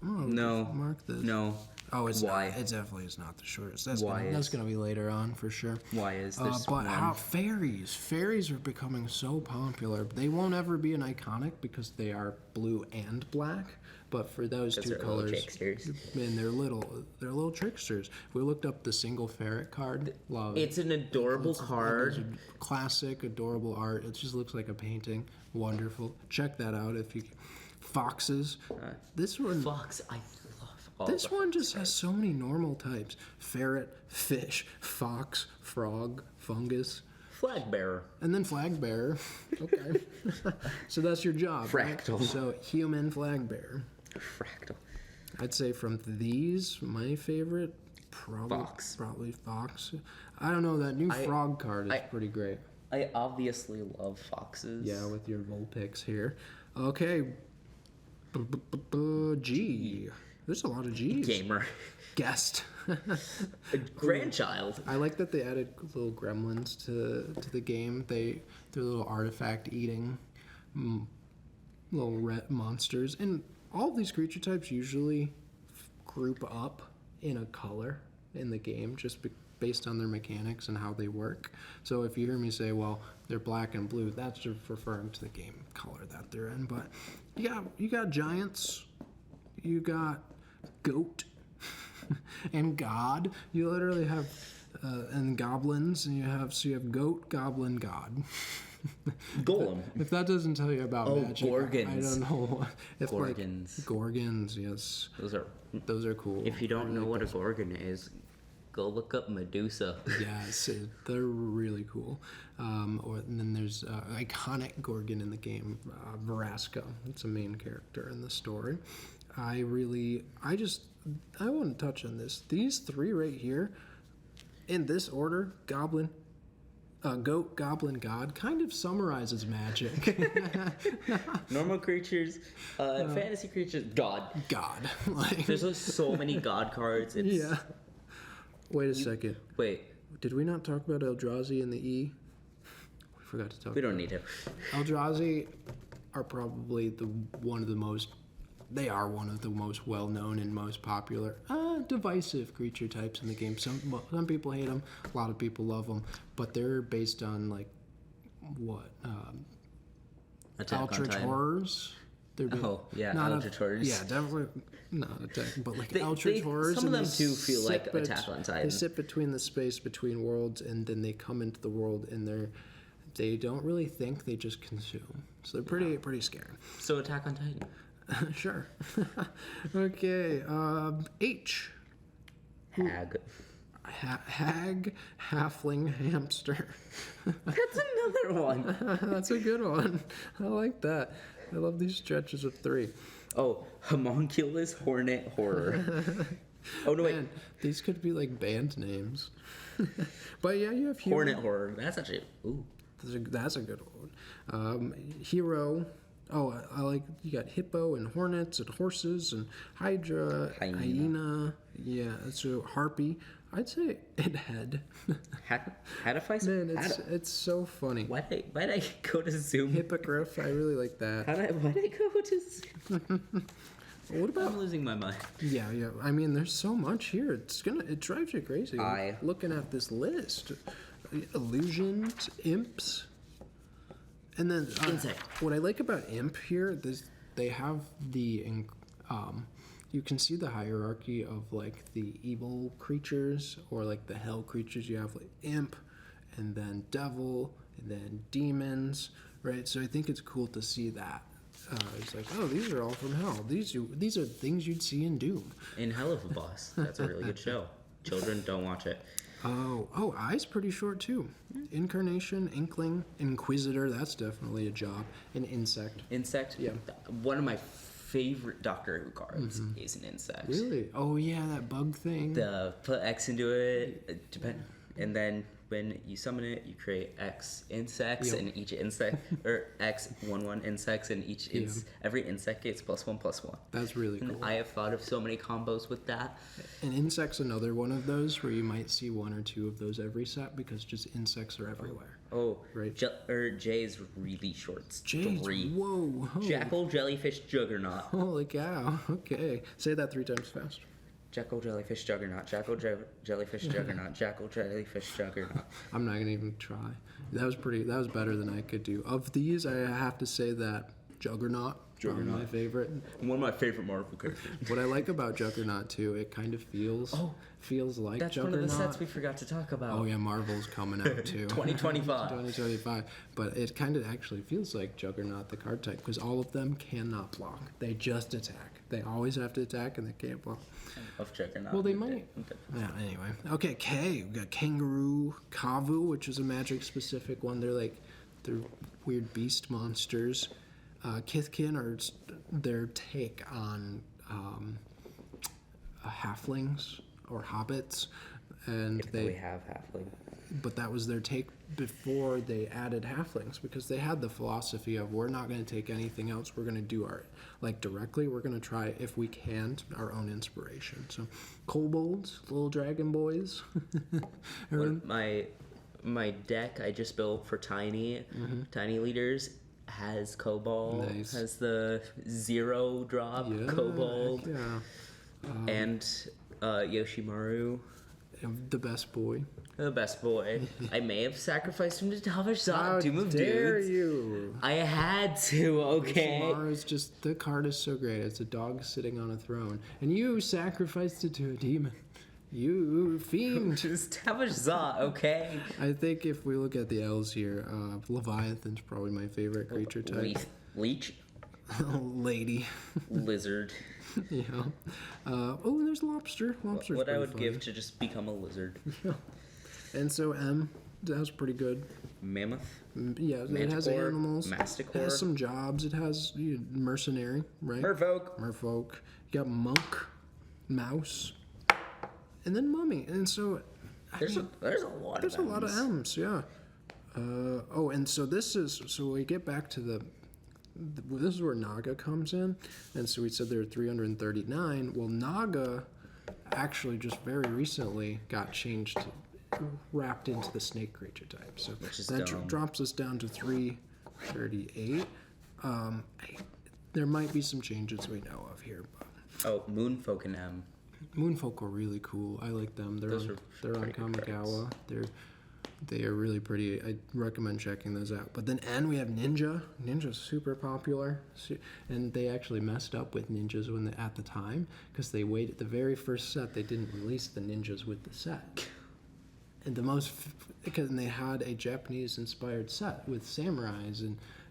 No. mark this. No. Oh, it's Why? not. It definitely is not the shortest. That's Why that's is- gonna be later on for sure. Why is this But one? how fairies are becoming so popular. They won't ever be an iconic because they are blue and black. But for those two they're little colors, tricksters. man, they're little tricksters. We looked up the single ferret card. Love it. It's an adorable It's card. classic, adorable art. It just looks like a painting. Wonderful. Check that out if you. Foxes. This one. Fox, I love all This the one just has so many normal types: ferret, fish, fox, frog, fungus, flag bearer. and then flag bearer. Okay, so that's your job. right? Fractal. So human flag bearer. Fractal. I'd say from these, my favorite Fox. Probably fox. I don't know, that new frog card is pretty great. I obviously love foxes. Yeah, with your Vulpix here. Okay. G. There's a lot of G's. Gamer. Guest. A grandchild. I like that they added little gremlins to the game. They're little artifact eating little red monsters, and all of these creature types usually group up in a color in the game, just based on their mechanics and how they work. So if you hear me say, well, they're black and blue, that's just referring to the game color that they're in. But you got giants, you got goat, and god. You literally have and goblins, and you have goat, goblin, god. Golem. If that doesn't tell you about magic, Gorgons. I don't know. If Gorgons. Like, Gorgons, yes. Those are cool. If you don't know what a gorgon is, go look up Medusa. Yes, they're really cool. And then there's iconic Gorgon in the game, Veraska. It's a main character in the story. I want to touch on this. These three right here, in this order, goblin, goat, goblin, god, kind of summarizes magic. Normal creatures, fantasy creatures, god. God. Like, There's so many god cards. yeah. Wait a second. Wait, Did we not talk about Eldrazi and the E? We forgot to talk. we don't need to. Eldrazi are probably one of the most well-known and most popular, divisive creature types in the game. Some people hate them, a lot of people love them, but they're based on like what? Attack on Eldritch Titan. Horrors. Eldritch Horrors. Yeah, definitely not Attack, but like They- Eldritch Horrors. some of and them they do feel like sit Attack on Titan. They sit between the space between worlds, and then they come into the world, and they don't really think, they just consume. So they're pretty scary. So Attack on Titan. Sure. Okay. H. Hag. Hag, halfling, hamster. That's another one. That's a good one. I like that. I love these stretches of three. Oh, homunculus, hornet, horror. Oh no, wait. Man, these could be like band names. But yeah, you have Hornet horror. That's actually. Ooh. That's a good one. Hero. Oh, I like, you got hippo and hornets and horses and hydra, hyena. Yeah, so harpy. I'd say it had. Hadifice? Man, it's so funny. Why'd I go to Zoom? Hippogriff, I really like that. Why'd I go to Zoom? What about? I'm losing my mind. Yeah. I mean, there's so much here. It drives you crazy. Looking at this list, illusions, imps. And then what I like about Imp here is they have you can see the hierarchy of like the evil creatures or like the hell creatures. You have like Imp, and then Devil, and then demons, right? So I think it's cool to see that. It's like, oh, these are all from hell. These are things you'd see in Doom. In Hell of a Boss. That's a really good show. Children, don't watch it. Oh, Eye's pretty short too. Incarnation, Inkling, Inquisitor, that's definitely a job. An Insect. Insect? Yeah. One of my favorite Doctor Who cards is an insect. Really? Oh yeah, that bug thing. The put X into it, and then when you summon it, you create X insects, and each insect, or X 1/1 insects, and each every insect gets +1/+1. That's really cool. And I have thought of so many combos with that. And insects, another one of those where you might see one or two of those every set because just insects are everywhere. Oh, right. J is really short. It's J. 3. Whoa. Jackal, Jellyfish, Juggernaut. Holy cow. Okay. Say that 3 times fast. Jackal, Jellyfish, Juggernaut. Jackal, Jellyfish, Juggernaut. Jackal, Jellyfish, Juggernaut. I'm not gonna even try. That was better than I could do. Of these, I have to say that Juggernaut. My favorite. One of my favorite Marvel characters. What I like about Juggernaut too, it kind of feels like that's Juggernaut. One of the sets we forgot to talk about. Oh yeah, Marvel's coming out too. 2025. 2025. But it kind of actually feels like Juggernaut, the card type, because all of them cannot block. They just attack. They always have to attack, and they can't block. Of Juggernaut. Well, they might. Yeah. Anyway. Okay. K. We got Kangaroo, Kavu, which is a Magic-specific one. They're weird beast monsters. Kithkin are their take on halflings or hobbits, and they have halfling. But that was their take before they added halflings, because they had the philosophy of, we're not going to take anything else. We're going to do our directly. We're going to try, if we can, our own inspiration. So, kobolds, little dragon boys. My deck I just built for Tiny Leaders has Kobold, has the 0 drop Kobold, and Yoshimaru. The best boy. The best boy. I may have sacrificed him to Tavashzat. How dare you? I had to, okay? Yoshimaru's just, the card is so great. It's a dog sitting on a throne. And you sacrificed it to a demon. You fiend. Just Tavashzat, okay? I think if we look at the L's here, Leviathan's probably my favorite creature type. Leech? Lady. Lizard. Yeah. Oh, there's lobster. Lobster's what I would funny. give to just become a lizard. And so M, that was pretty good. Mammoth? Yeah, Manticore, it has animals. Masticore. It has some jobs. It has mercenary, right? Merfolk. You got monk, mouse, and then mummy. And so there's a lot of M's, yeah. And so we get back to this is where Naga comes in, and so we said there are 339. Well, Naga actually just very recently got wrapped into the snake creature type. So that drops us down to 338. There might be some changes we know of here. But Moonfolk and M. Moonfolk are really cool. I like them. They're on Kamigawa. They are really pretty. I recommend checking those out. But then N, we have Ninja. Ninja's super popular. And they actually messed up with ninjas at the time, because they waited. The very first set, they didn't release the ninjas with the set. And because they had a Japanese-inspired set with samurais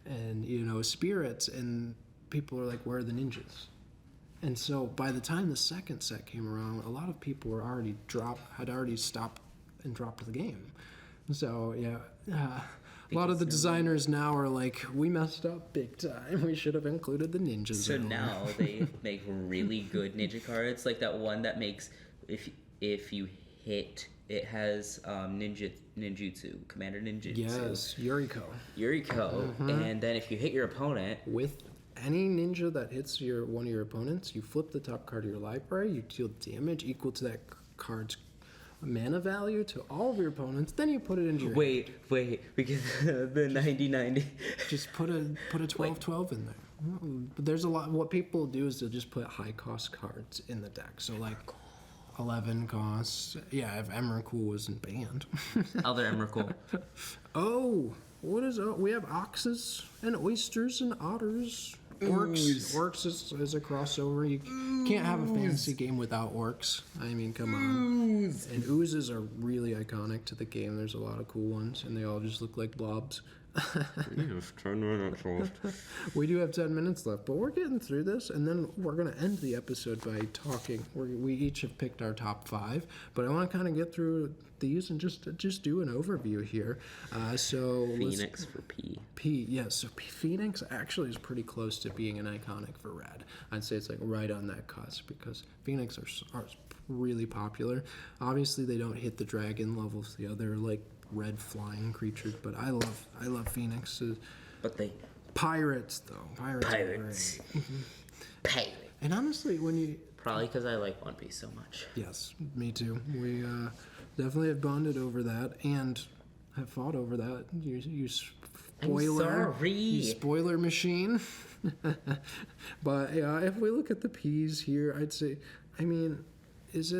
and spirits, and people were like, where are the ninjas? And so by the time the second set came around, a lot of people were had already stopped and dropped the game. So, yeah, a lot of the designers now are like, we messed up big time. We should have included the ninjas. So now they make really good ninja cards, like that one that makes, if you hit, it has ninjutsu, Commander Ninjutsu. Yes, Yuriko. And then if you hit your opponent with any ninja that hits one of your opponents, you flip the top card of your library, you deal damage equal to that card's mana value to all of your opponents, then you put it into your Wait, because the 90-90. Just put a 12-12 in there. But there's a lot. What people do is they'll just put high cost cards in the deck. So like 11 costs. Yeah, if Emrakul wasn't banned. Other Emrakul. We have oxes and oysters and otters. Orcs is a crossover. You can't have a fantasy game without orcs. I mean, come on. And oozes are really iconic to the game. There's a lot of cool ones, and they all just look like blobs. We have 10 minutes left. We do have 10 minutes left, but we're getting through this, and then we're going to end the episode by talking. We each have picked our top 5, but I want to kind of get through these and just do an overview here. Phoenix for P. Yes. So Phoenix actually is pretty close to being an iconic for red. I'd say it's like right on that cusp because Phoenix are really popular. Obviously, they don't hit the dragon levels, the other like red flying creatures, but I love Phoenix. But they pirates though. Pirates. Are great. Pirate. And honestly, when you Probably because I like One Piece so much. yes, me too. We definitely have bonded over that and have fought over that. You spoiler. I'm sorry. You spoiler machine. But yeah, if we look at the P's here, I'd say, I mean, it's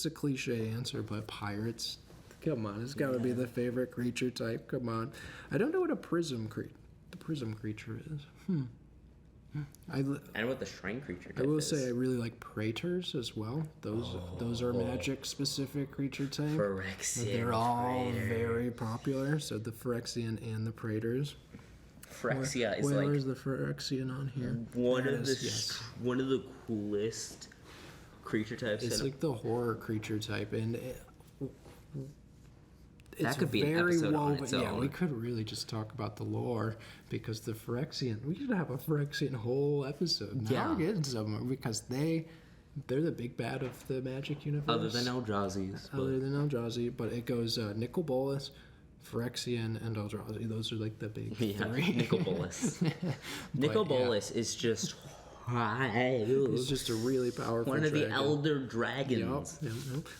a cliche answer, but pirates. Come on, it's got to be the favorite creature type. Come on, I don't know what the prism creature is. I know what the shrine creature type I will is. say I really like Praetors as well. Those are magic specific creature type. Phyrexian. They're all very popular. So the Phyrexian and the Praetors. Phyrexia is Where's the Phyrexian on here? one of the coolest creature types. It's like the horror creature type, and it's could be an very episode on woven. its Yeah, own. we could really just talk about the lore because the Phyrexian. We should have a Phyrexian whole episode. Now Yeah. we're getting somewhere because they're the big bad of the Magic universe. Other than Eldrazi's. Other than Eldrazi, but it goes Nicol Bolas, Phyrexian, and Eldrazi. Those are like the big three. Nicol Bolas. Nicol Bolas is just wild. It's just a really powerful One of the dragon. elder dragons. Yep.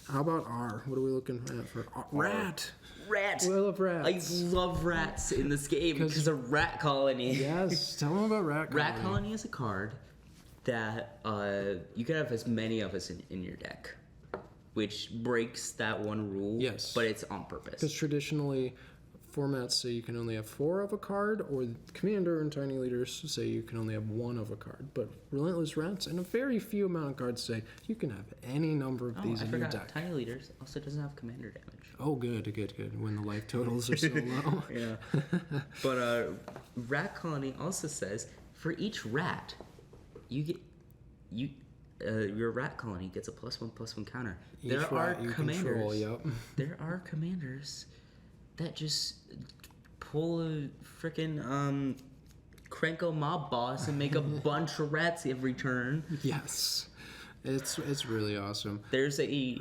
How about R? What are we looking at for R? Rat? Rat. I love rats. I love rats in this game because of Rat Colony. Yes, tell them about Rat Colony. Rat Colony is a card that you can have as many of us in your deck, which breaks that one rule. Yes. But it's on purpose. Because traditionally, formats say you can only have 4 of a card, or Commander and Tiny Leaders say you can only have 1 of a card. But Relentless Rats and a very few amount of cards say you can have any number of these I in your forgot. deck. Tiny Leaders also doesn't have commander damage. Oh, good. When the life totals are so low. Yeah. But Rat Colony also says for each rat, your Rat Colony gets a +1/+1 counter. Each There are rat you commanders. control, yep. There are commanders that just pull a freaking Krenko mob boss and make a bunch of rats every turn. Yes. It's really awesome. There's a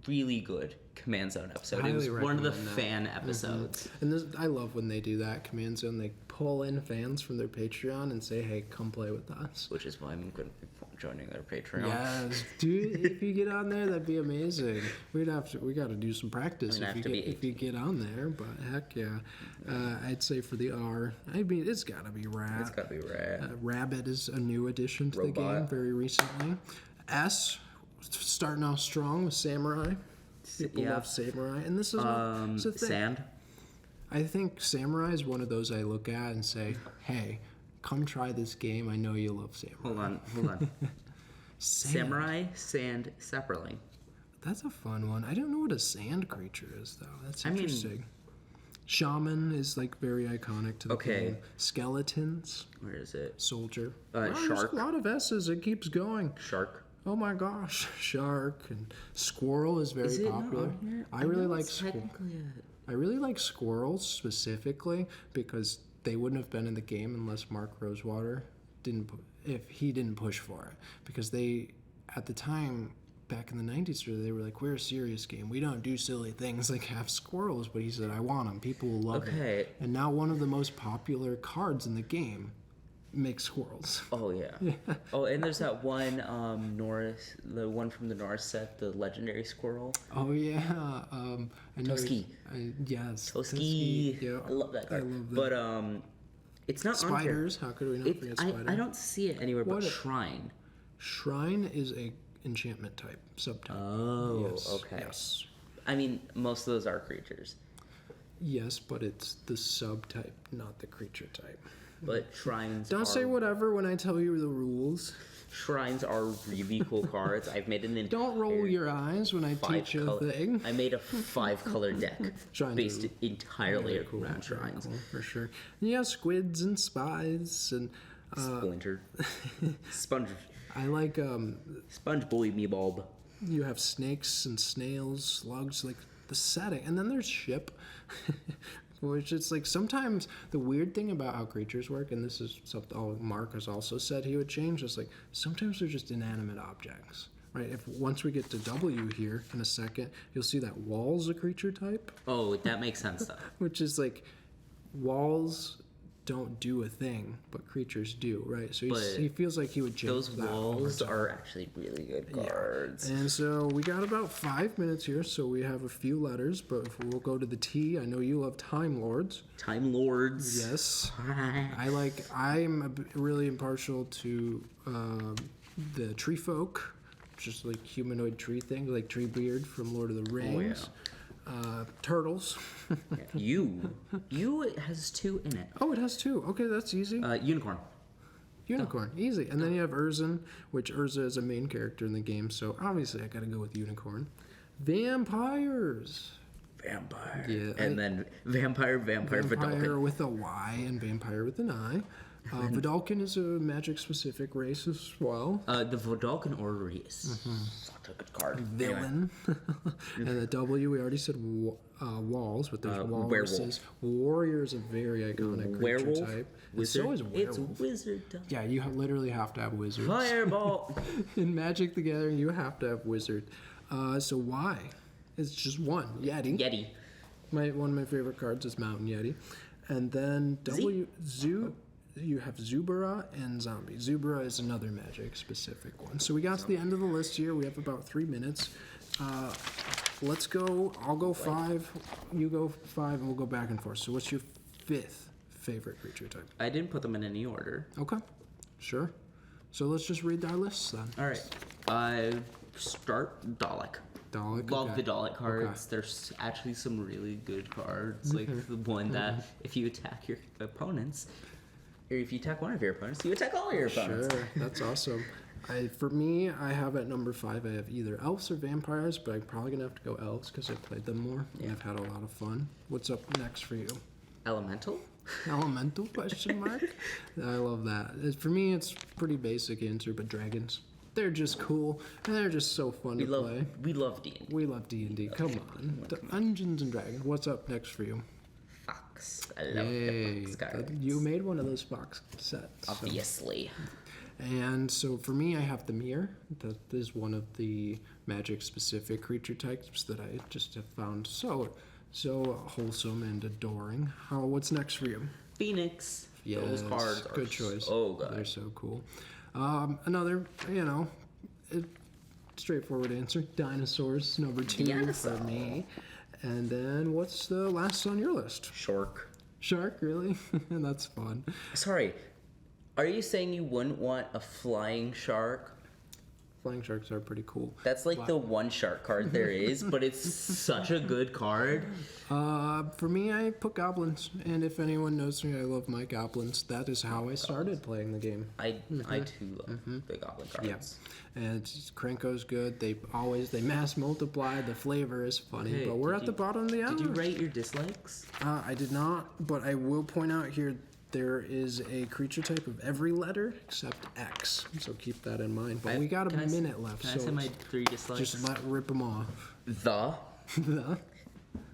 really good Command Zone episode. Highly It was one of the recommend that. fan episodes. And I love when they do that. Command Zone, they pull in fans from their Patreon and say, hey, come play with us. Which is why I'm going to be joining their Patreon. Yes, dude. If you get on there, that'd be amazing. We got to do some practice if you get on there. But heck yeah, I'd say for the R, I mean it's got to be Rat. It's got to be Rat. Rabbit is a new addition to the Robot. game very recently. S, starting off strong with Samurai. People love Samurai, and this is the thing. Sand. I think Samurai is one of those I look at and say, hey, come try this game. I know you love Samurai. Hold on. Sand. Samurai, Sand, Sapperling. That's a fun one. I don't know what a sand creature is, though. That's I mean- interesting. Shaman is like very iconic to the game. Skeletons, Where is it? soldier. Wow, there's Shark. a lot of S's. It keeps going. Shark. Oh my gosh, shark and squirrel is very Is it not popular. on here? I really know like it's technically I really like squirrels specifically because they wouldn't have been in the game unless Mark Rosewater if he didn't push for it. Because they, at the time, back in the 90s, they were like, we're a serious game. We don't do silly things like have squirrels. But he said, I want them. People will love Okay. it. And now one of the most popular cards in the game makes squirrels. Oh yeah. Oh, and there's that one Norris, the one from the Norris set, the legendary squirrel. Oh yeah, I know. Toski. Yes. Toski. Yeah, I love that card. I love that. But it's not Spiders. How could we not forget spiders? I don't see it anywhere but What Shrine. Shrine is a enchantment type, subtype. Oh, Yes, okay. Yes. I mean, most of those are creatures. Yes, but it's the subtype, not the creature type. but shrines. Don't say whatever when I tell you the rules. Shrines are really cool cards. I've made an entire Don't roll your eyes when I teach you a thing. I made a 5-color deck Shrines based are entirely cool, around very shrines. cool, for sure. Yeah, squids and spies and Splinter, sponge, I like sponge boy me bulb. you have snakes and snails, slugs, like the setting, and then there's ship. Which it's like sometimes the weird thing about how creatures work, and this is something Mark has also said he would change, is like sometimes they're just inanimate objects, right? If once we get to W here in a second, you'll see that wall's a creature type, Oh, that makes sense though. which is like walls don't do a thing, but creatures do, right? So he feels like he would change Those that over walls time. are actually really good cards. And so we got about 5 minutes here, so we have a few letters, but if we'll go to the T. I know you love Time Lords. Time Lords. Yes. I'm really impartial to the Tree Folk, just like humanoid tree thing, like Treebeard from Lord of the Rings. Turtles. You it has 2 in it. Oh, it has 2. Okay, that's easy. Unicorn. Unicorn, easy. And then you have Urzen, which Urza is a main character in the game, so obviously I gotta go with Unicorn. Vampires. Vampire. Yeah, And then Vampire, Vidalkin. with a Y and Vampire with an I. Vidalkin is a magic-specific race as well. The Vidalkin Orreries. Such a good card. Villain. And the W, we already said walls, but there's walruses. Warrior is a very iconic creature Werewolf. type. And Wizard. so is It's werewolf. wizard. Yeah, you literally have to have wizards. Fireball. In Magic the Gathering, you have to have wizard. So why? It's just one. Yeti. Yeti. One of my favorite cards is Mountain Yeti. And then you have Zubara and Zombie. Zubara is another Magic-specific one. So we got to the end of the list here. We have about 3 minutes. Let's go. I'll go 5. You go 5, and we'll go back and forth. So what's your 5th favorite creature type? I didn't put them in any order. Okay. Sure. So let's just read our lists then. All right. Start Dalek. Dalek. Love okay. the Dalek cards. Okay. There's actually some really good cards. Like the one that if you attack your opponents, or if you attack one of your opponents, you attack all your opponents. Sure, that's awesome. For me, I have at number 5, I have either elves or vampires, but I'm probably going to have to go elves because I've played them more and I've had a lot of fun. What's up next for you? Elemental? Elemental, question mark? I love that. For me, it's pretty basic answer, but dragons. They're just cool, and they're just so fun to play. We love D&D. We love D&D. Come on. Dungeons and Dragons. What's up next for you? Fox. I love Yay. the Fox cards. You made one of those Fox sets. so- Obviously. And so for me, I have the Mirror. That is one of the Magic-specific creature types that I just have found so wholesome and adoring. What's next for you? Phoenix. Those Yes, cards are good choice. so good. They're so cool. Another, straightforward answer. Dinosaurs, number 2 Dinosaur. for me. And then what's the last on your list? Shark. Shark, really? That's fun. Sorry. Are you saying you wouldn't want a flying shark? Flying sharks are pretty cool. That's like the one shark card there is, but it's such a good card. For me, I put goblins, and if anyone knows me, I love my goblins. That is how I started playing the game. I too love the goblin cards. Yeah, and Krenko's good. They mass multiply. The flavor is funny, Hey, but we're at the bottom of the hour. Did you rate your dislikes? I did not, but I will point out here there is a creature type of every letter except X, so keep that in mind. But we got a minute left, Can I so say my 3 dislikes? just rip them off. The The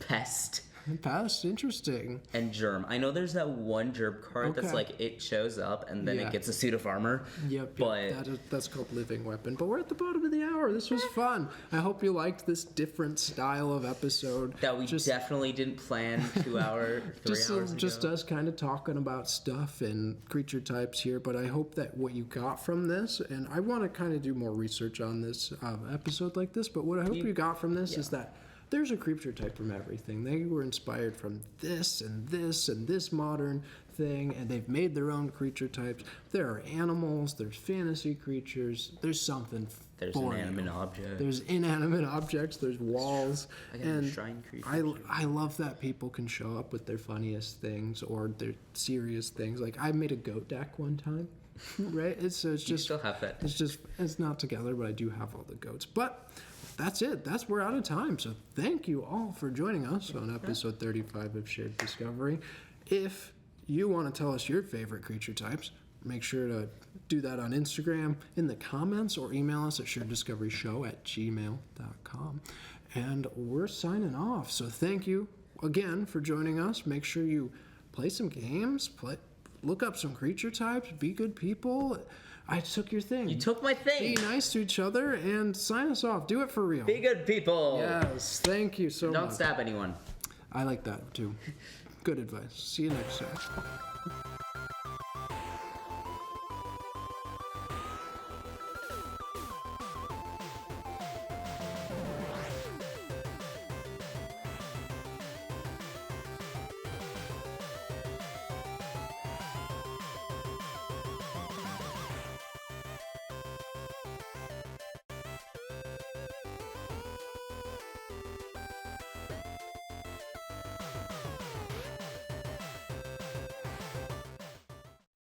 Pest past, interesting. and Germ. I know there's that one Germ card that's Okay. like it shows up and then Yeah. it gets a suit of armor. Yep, But that's called Living Weapon. But we're at the bottom of the hour. This was fun. I hope you liked this different style of episode. that we definitely didn't plan 2 hour, 3 hours ago. Just us kind of talking about stuff and creature types here. But I hope that what you got from this, and I want to kind of do more research on this episode like this. But what I hope you got from this is that there's a creature type from everything. They were inspired from this and this and this modern thing, and they've made their own creature types. There are animals, there's fantasy creatures, there's something There's for inanimate you. objects. There's inanimate objects. There's walls. I got a And shrine creature. I love that people can show up with their funniest things or their serious things. Like I made a goat deck one time, right? It's You just still have that. it's not together, but I do have all the goats. But that's it. We're out of time. So thank you all for joining us on episode 35 of Shared Discovery. If you want to tell us your favorite creature types, make sure to do that on Instagram in the comments or email us at sharediscoveryshow@gmail.com. And we're signing off. So thank you again for joining us. Make sure you play some games, look up some creature types, be good people. I took your thing. You took my thing. Be nice to each other and sign us off. Do it for real. Be good people. Yes, thank you so much. Don't stab anyone. I like that too. Good advice. See you next time.